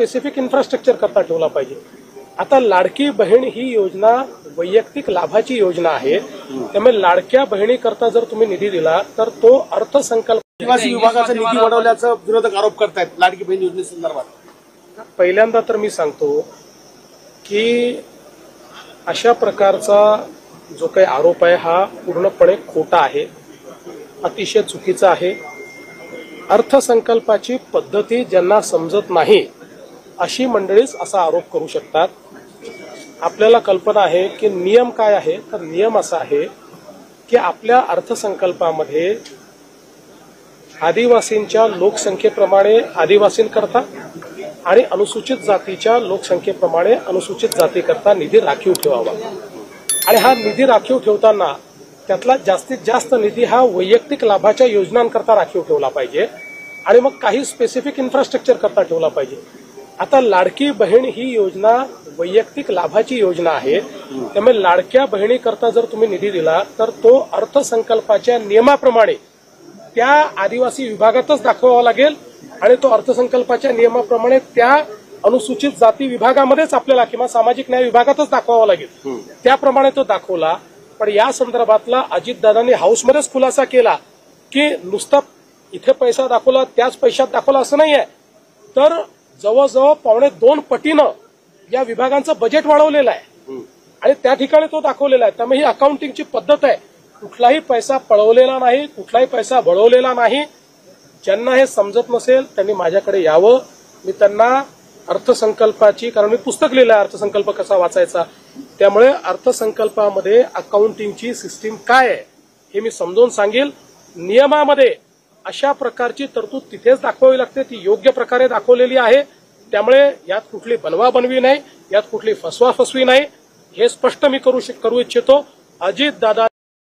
Specific infrastructure करता ठेवला पाहिजे। आता लाडकी बहीण ही योजना वैयक्तिक लाभाची योजना आहे, त्यामुळे लाडक्या बहिणीकरता जर तुम्ही निधी दिला तर तो अर्थसंकल्प आदिवासी विभागाचा निधी वाढवल्याचा विरोधक आरोप करतायत लाडकी बहीण योजनेसंदर्भात। पहिल्यांदा तर मी सांगतो की अशा प्रकारचा जो काही आरोप आहे हा पूर्णपणे खोटा आहे, अतिशय चुकीचा आहे। अर्थसंकल्पाची पद्धती ज्यांना समजत नाही अशी मंडळीच असा आरोप करू शकतात। आपल्याला कल्पना आहे की नियम काय आहे, तर नियम असा आहे की आपल्या अर्थसंकल्पामध्ये आदिवासींच्या लोकसंख्येप्रमाणे आदिवासींकरता आणि अनुसूचित जातीच्या लोकसंख्येप्रमाणे अनुसूचित जातीकरता निधी राखीव ठेवावा आणि हा निधी राखीव ठेवताना त्यातला जास्तीत जास्त निधी हा वैयक्तिक लाभाच्या योजनांकरता राखीव ठेवला पाहिजे आणि मग काही स्पेसिफिक इन्फ्रास्ट्रक्चर करता ठेवला पाहिजे। आता लाडकी बहीण ही योजना वैयक्तिक लाभाची योजना आहे, त्यामुळे लाडक्या बहिणीकरता जर तुम्ही निधी दिला तर तो अर्थसंकल्पाच्या नियमाप्रमाणे त्या आदिवासी विभागातच दाखवावा लागेल आणि तो अर्थसंकल्पाच्या नियमाप्रमाणे त्या अनुसूचित जाती विभागामध्येच आपल्याला किंवा सामाजिक न्याय विभागातच दाखवावा लागेल, त्याप्रमाणे तो दाखवला। पण या संदर्भातला अजितदादांनी हाऊसमध्येच खुलासा केला की नुसता इथे पैसा दाखवला त्याच पैशात दाखवला असं नाही आहे, तर जवळजवळ 2.25 पटीनं या विभागांचं बजेट वाढवलेलं आहे आणि त्या ठिकाणी तो दाखवलेला आहे। त्यामुळे ही अकाउंटिंगची पद्धत आहे, कुठलाही पैसा पळवलेला नाही, कुठलाही पैसा बळवलेला नाही। ज्यांना हे समजत नसेल त्यांनी माझ्याकडे यावं, मी त्यांना अर्थसंकल्पाची, कारण मी पुस्तक लिहिलं आहे अर्थसंकल्प कसा वाचायचा, त्यामुळे अर्थसंकल्पामध्ये अकाउंटिंगची सिस्टीम काय आहे हे मी समजावून सांगेल। नियमामध्ये अशा प्रकारची तरतूद तिथेच दाखवावी लागते, ती योग्य प्रकारे दाखवलेली आहे, त्यामुळे यात कुठली बनवाबनवी नाही, यात कुठली फसवाफसवी नाही, हे स्पष्ट मी करू इच्छितो। अजितदादा